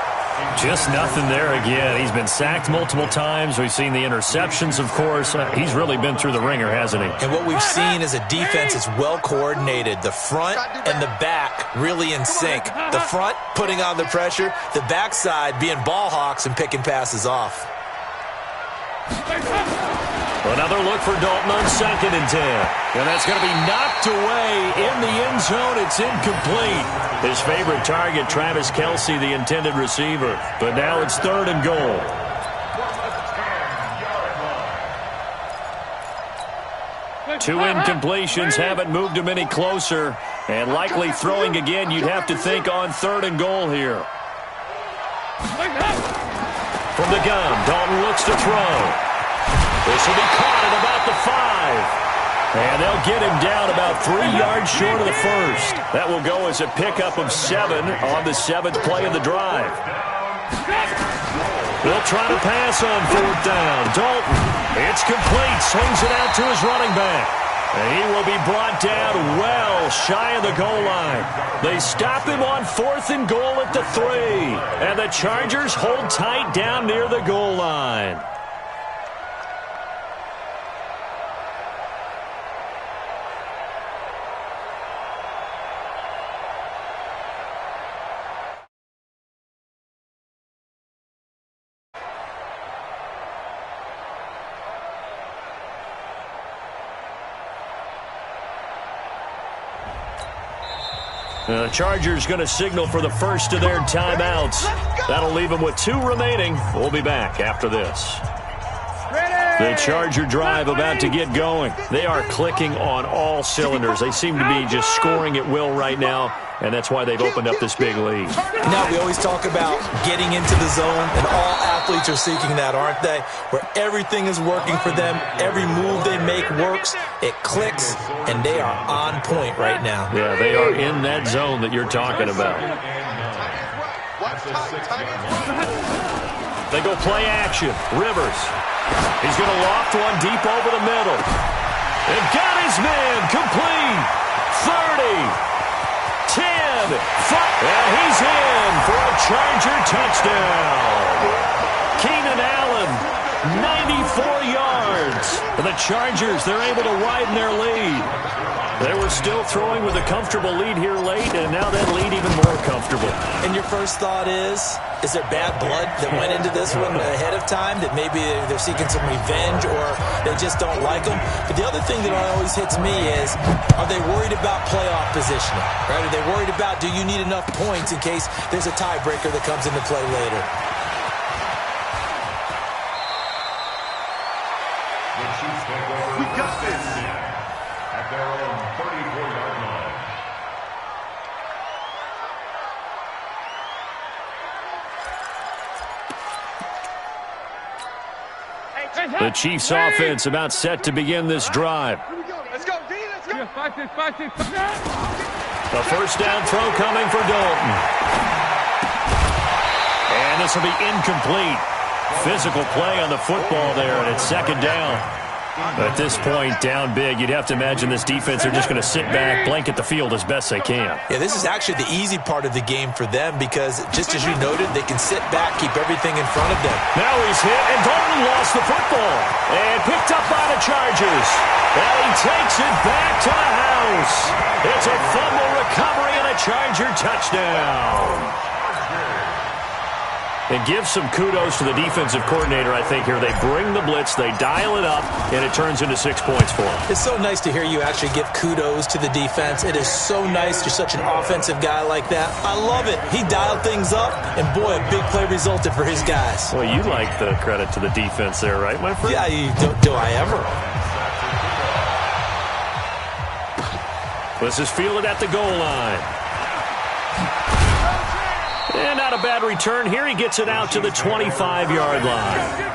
Just nothing there again. He's been sacked multiple times. We've seen the interceptions, of course. He's really been through the ringer, hasn't he? And what we've seen is a defense that's well coordinated. The front and the back really in sync. The front putting on the pressure, the backside being ball hawks and picking passes off. Another look for Dalton on 2nd and 10. And that's going to be knocked away in the end zone. It's incomplete. His favorite target, Travis Kelsey, the intended receiver. But now it's 3rd and goal. Two incompletions haven't moved him any closer. And likely throwing again, you'd have to think on 3rd and goal here. From the gun, Dalton looks to throw. This will be caught at about the 5. And they'll get him down about 3 yards short of the 1st. That will go as a pickup of 7 on the 7th play of the drive. They'll try to pass on 4th down. Dalton, it's complete. Swings it out to his running back. And he will be brought down well shy of the goal line. They stop him on 4th and goal at the 3. And the Chargers hold tight down near the goal line. The Chargers going to signal for the first of their timeouts. That'll leave them with 2 remaining. We'll be back after this. The Charger drive about to get going. They are clicking on all cylinders. They seem to be just scoring at will right now, and that's why they've opened up this big lead. Now, we always talk about getting into the zone, and all athletes are seeking that, aren't they? Where everything is working for them, every move they make works, it clicks, and they are on point right now. Yeah, they are in that zone that you're talking about. They go play action. Rivers. He's going to loft one deep over the middle. They've got his man complete. 30, 10, 5. And he's in for a Charger touchdown. Keenan Allen, 94 yards. And the Chargers, they're able to widen their lead. They were still throwing with a comfortable lead here late, and now that lead even more comfortable. And your first thought is there bad blood that went into this one ahead of time, that maybe they're seeking some revenge or they just don't like them? But the other thing that always hits me is, are they worried about playoff positioning? Right? Are they worried about, do you need enough points in case there's a tiebreaker that comes into play later? We got this. At their own 34-yard line. The Chiefs offense about set to begin this drive. Let's go, D. Let's go. The first down throw coming for Dalton. And this will be incomplete. Physical play on the football there, and it's second down. At this point, down big, you'd have to imagine this defense are just going to sit back, blanket the field as best they can. Yeah, this is actually the easy part of the game for them because, just as you noted, they can sit back, keep everything in front of them. Now he's hit, and Dalton lost the football. And picked up by the Chargers. And he takes it back to the house. It's a fumble recovery and a Charger touchdown. And give some kudos to the defensive coordinator, I think, here. They bring the blitz, they dial it up, and it turns into 6 points for them. It's so nice to hear you actually give kudos to the defense. It is so nice. You're such an offensive guy like that. I love it. He dialed things up, and boy, a big play resulted for his guys. Well, you like the credit to the defense there, right, my friend? Yeah, do I ever? This is fielded at the goal line. And not a bad return here. He gets it out to the 25-yard line.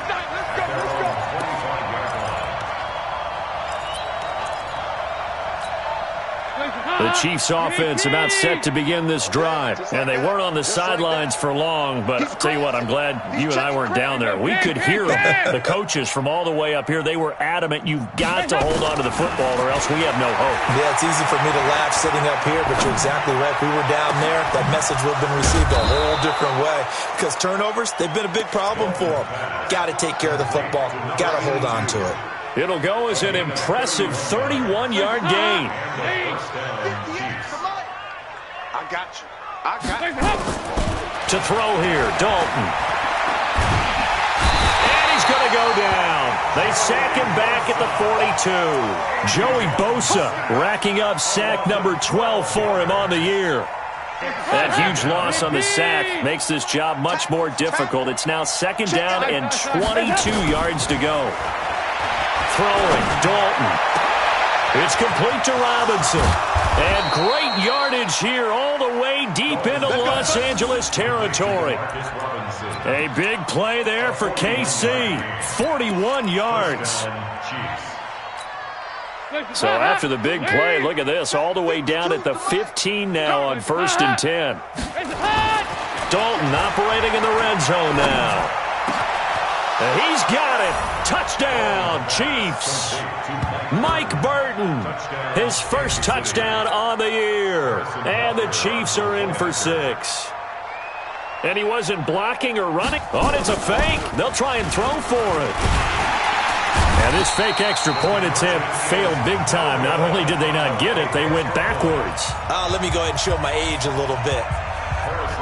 The Chiefs offense about set to begin this drive. And they weren't on the sidelines for long, but I'll tell you what, I'm glad you and I weren't down there. We could hear them. The coaches from all the way up here, they were adamant, you've got to hold on to the football or else we have no hope. Yeah, it's easy for me to laugh sitting up here, but you're exactly right. If we were down there, that message would have been received a whole different way. Because turnovers, they've been a big problem for them. Got to take care of the football. Got to hold on to it. It'll go as an impressive 31-yard gain. I got you. I got you. To throw here, Dalton. And he's going to go down. They sack him back at the 42. Joey Bosa racking up sack number 12 for him on the year. That huge loss on the sack makes this job much more difficult. It's now second down and 22 yards to go. Throwing, Dalton. It's complete to Robinson. And great yardage here all the way deep into Los Angeles territory. A big play there for KC. 41 yards. So after the big play, look at this. All the way down at the 15 now on 1st and 10. Dalton operating in the red zone now. He's got it. Touchdown, Chiefs. Mike Burton, his first touchdown on the year. And the Chiefs are in for 6. And he wasn't blocking or running. Oh, it's a fake. They'll try and throw for it. And this fake extra point attempt failed big time. Not only did they not get it, they went backwards. Let me go ahead and show my age a little bit.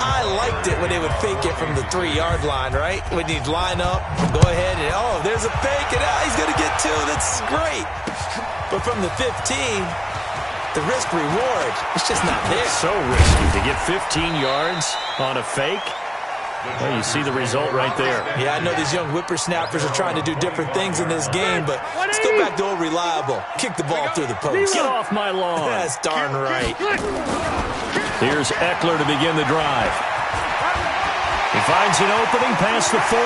I liked it when they would fake it from the 3-yard line, right? When you'd line up, go ahead, and oh, there's a fake, and he's going to get 2. That's great. But from the 15, the risk-reward, it's just not there. It's so risky to get 15 yards on a fake. Well, you see the result right there. Yeah, I know these young whippersnappers are trying to do different things in this game, but let's go back to old reliable. Kick the ball through the post. Get off my lawn. That's darn right. Here's Eckler to begin the drive. He finds an opening past the 40.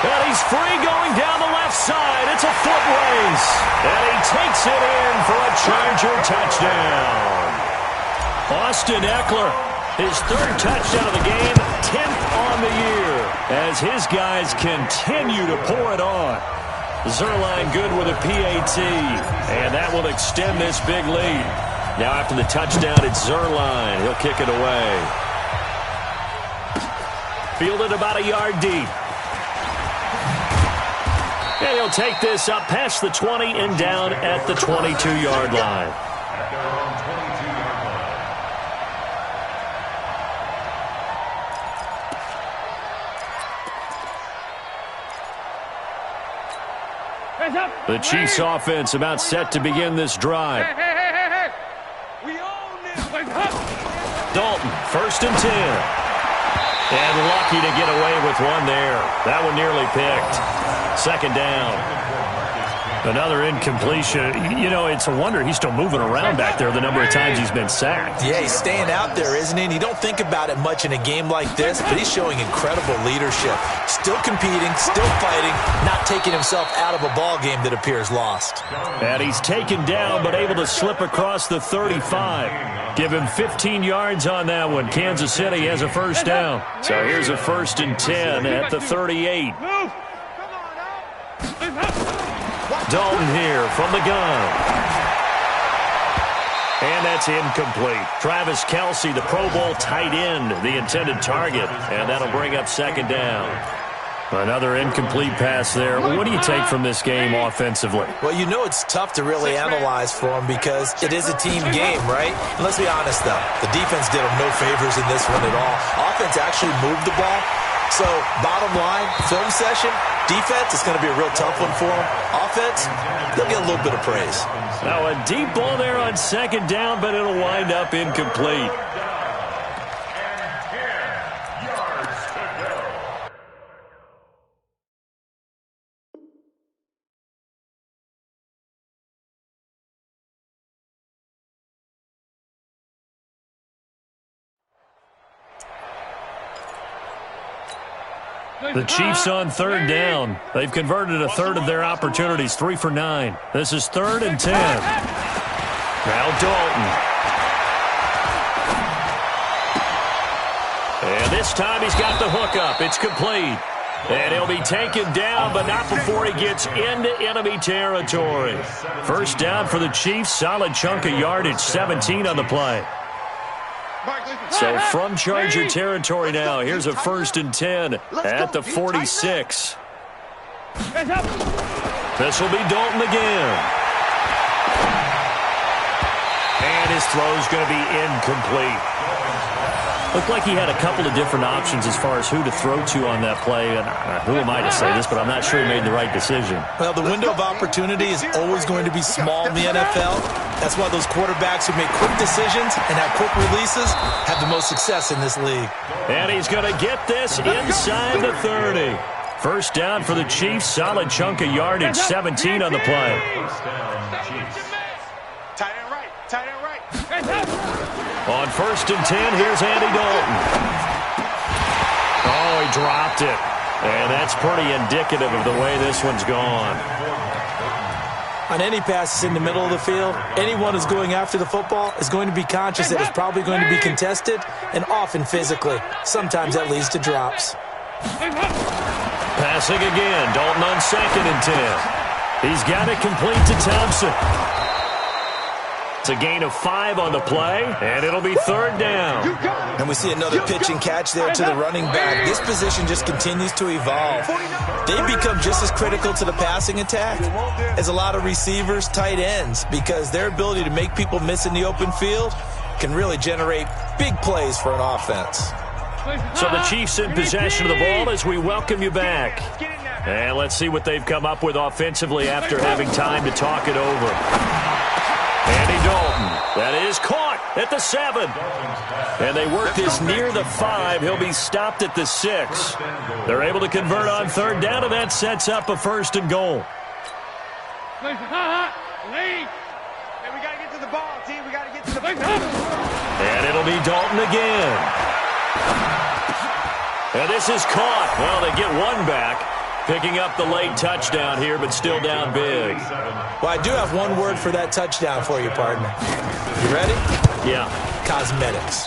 And he's free going down the left side. It's a foot race. And he takes it in for a Charger touchdown. Austin Eckler, his third touchdown of the game, 10th on the year, as his guys continue to pour it on. Zerline good with a PAT, and that will extend this big lead. Now after the touchdown, it's Zerline. He'll kick it away. Fielded about a yard deep. And he'll take this up past the 20 and down at the 22-yard line. At their own 22-yard line. The Chiefs offense about set to begin this drive. Hey. We own this. Dalton, 1st and 10. And lucky to get away with one there. That one nearly picked. 2nd down. Another incompletion. You know, it's a wonder he's still moving around back there the number of times he's been sacked. Yeah, he's staying out there, isn't he? And you don't think about it much in a game like this, but he's showing incredible leadership. Still competing, still fighting, not taking himself out of a ball game that appears lost. And he's taken down, but able to slip across the 35. Give him 15 yards on that one. Kansas City has a 1st down. So here's a 1st and 10 at the 38. Dalton here from the gun. And that's incomplete. Travis Kelsey, the Pro Bowl tight end, the intended target. And that'll bring up 2nd down. Another incomplete pass there. What do you take from this game offensively? Well, you know it's tough to really analyze for him because it is a team game, right? And let's be honest, though. The defense did him no favors in this one at all. Offense actually moved the ball. So, bottom line, film session, defense is going to be a real tough one for him. Offense, they'll get a little bit of praise. Now, a deep ball there on 2nd down, but it'll wind up incomplete. The Chiefs on 3rd down. They've converted a third of their opportunities, 3 for 9. This is 3rd and 10. Now Dalton. And this time he's got the hook up. It's complete. And he'll be taken down, but not before he gets into enemy territory. 1st down for the Chiefs. Solid chunk of yardage, 17 on the play. So from Charger territory now, here's a 1st and 10 at the 46. This will be Dalton again. And his throw's going to be incomplete. Looked like he had a couple of different options as far as who to throw to on that play. And who am I to say this, but I'm not sure he made the right decision. Well, the window of opportunity is always going to be small in the NFL. That's why those quarterbacks who make quick decisions and have quick releases have the most success in this league. And he's going to get this inside the 30. 1st down for the Chiefs. Solid chunk of yardage, 17 on the play. Tight end right. On 1st and 10, here's Andy Dalton. Oh, he dropped it. And that's pretty indicative of the way this one's gone. On any passes in the middle of the field, anyone who's going after the football is going to be conscious that it's probably going to be contested and often physically. Sometimes that leads to drops. Passing again. Dalton on 2nd and 10. He's got it complete to Thompson. It's a gain of 5 on the play, and it'll be 3rd down. And we see another pitch and catch there to the running back. This position just continues to evolve. They've become just as critical to the passing attack as a lot of receivers, tight ends, because their ability to make people miss in the open field can really generate big plays for an offense. So the Chiefs in possession of the ball as we welcome you back. And let's see what they've come up with offensively after having time to talk it over. Andy Dalton, that is caught at the 7. And they work this near the 5. He'll be stopped at the 6. They're able to convert on 3rd down, and that sets up a 1st and goal. Hey, we got to get to the ball, T. We got to get to the ball. And it'll be Dalton again. And this is caught. Well, they get one back. Picking up the late touchdown here, but still down big. Well, I do have one word for that touchdown for you, partner. You ready? Yeah. Cosmetics.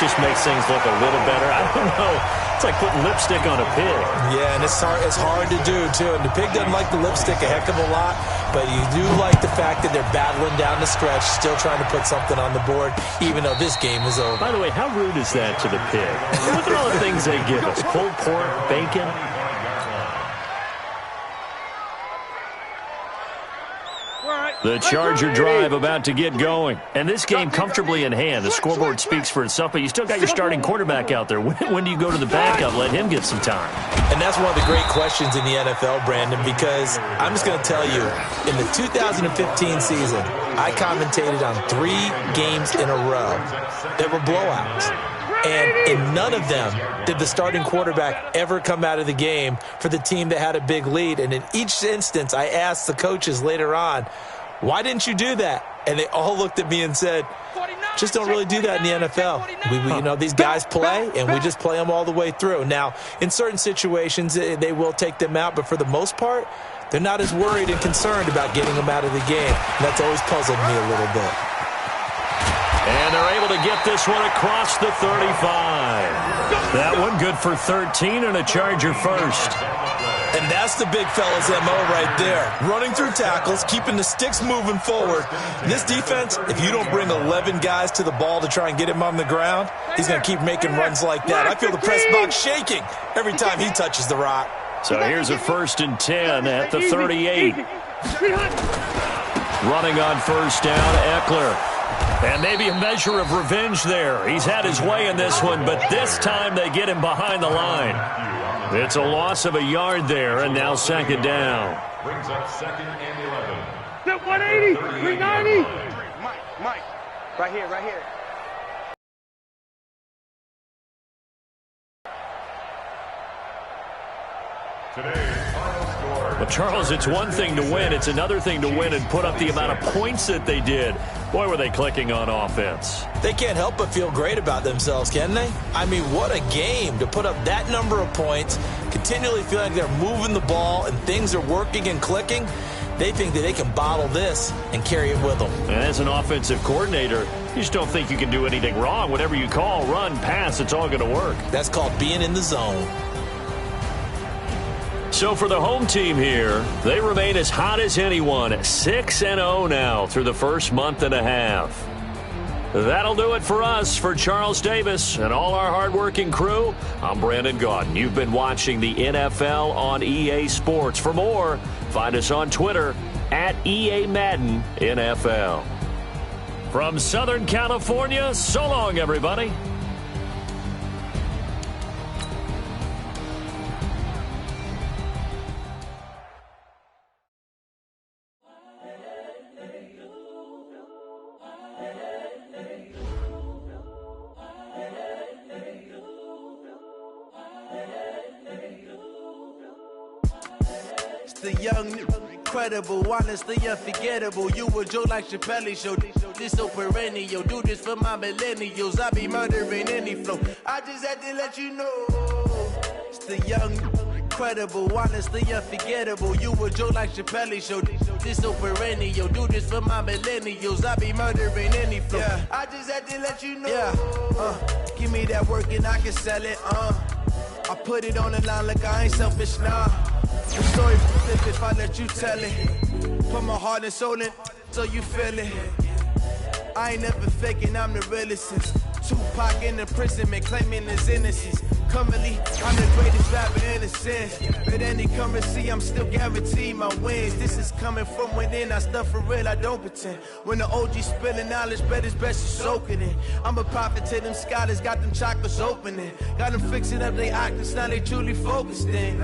Just makes things look a little better. I don't know. It's like putting lipstick on a pig. Yeah, and it's hard to do, too. And the pig doesn't like the lipstick a heck of a lot, but you do like the fact that they're battling down the stretch, still trying to put something on the board, even though this game is over. By the way, how rude is that to the pig? Look at all the things they give us. Pulled pork, bacon. The Charger drive about to get going. And this game comfortably in hand. The scoreboard speaks for itself, but you still got your starting quarterback out there. When do you go to the backup? Let him get some time. And that's one of the great questions in the NFL, Brandon, because I'm just going to tell you, in the 2015 season, I commentated on 3 games in a row that were blowouts. And in none of them did the starting quarterback ever come out of the game for the team that had a big lead. And in each instance, I asked the coaches later on, why didn't you do that? And they all looked at me and said, just don't really do that in the NFL. These guys play, and we just play them all the way through. Now, in certain situations, they will take them out, but for the most part, they're not as worried and concerned about getting them out of the game. And that's always puzzled me a little bit. And they're able to get this one across the 35. That one good for 13 and a Charger first. And that's the big fella's MO right there. Running through tackles, keeping the sticks moving forward. This defense, if you don't bring 11 guys to the ball to try and get him on the ground, he's going to keep making runs like that. I feel the press box shaking every time he touches the rock. So here's a 1st and 10 at the 38. Running on 1st down, Eckler. And maybe a measure of revenge there. He's had his way in this one, but this time they get him behind the line. It's a loss of a yard there, and now 2nd down. Brings up 2nd and 11. 180, 390. Mike, right here. Today's final score. Well, Charles, it's one thing to win. It's another thing to win and put up the amount of points that they did. Boy, were they clicking on offense. They can't help but feel great about themselves, can they? I mean, what a game to put up that number of points, continually feel like they're moving the ball and things are working and clicking. They think that they can bottle this and carry it with them. And as an offensive coordinator, you just don't think you can do anything wrong. Whatever you call, run, pass, it's all going to work. That's called being in the zone. So for the home team here, they remain as hot as anyone, 6-0 now through the first month and a half. That'll do it for us. For Charles Davis and all our hardworking crew, I'm Brandon Gaudin. You've been watching the NFL on EA Sports. For more, find us on Twitter at EA Madden NFL. From Southern California, so long, everybody. The young, incredible, honestly unforgettable. You a Joe like Chappelle show. This so perennial. Do this for my millennials. I be murdering any flow. I just had to let you know. It's the young, incredible, honestly unforgettable. You a Joe like Chappelle show. This so perennial. Do this for my millennials. I be murdering any flow. Yeah. I just had to let you know. Yeah. Give me that work and I can sell it. I put it on the line like I ain't selfish, nah. The story flip if I let you tell it. Put my heart and soul in so you feel it. I ain't never faking, I'm the realest since Tupac in the prison, man, claiming his innocence. Currently, I'm the greatest rapper in a sense. But any currency, I'm still guaranteed my wins. This is coming from within. I stuff for real, I don't pretend. When the OG spilling knowledge, bet it's best to soak it in. I'm a prophet to them scholars, got them chakras opening. Got them fixing up their octaves, now they truly focused in.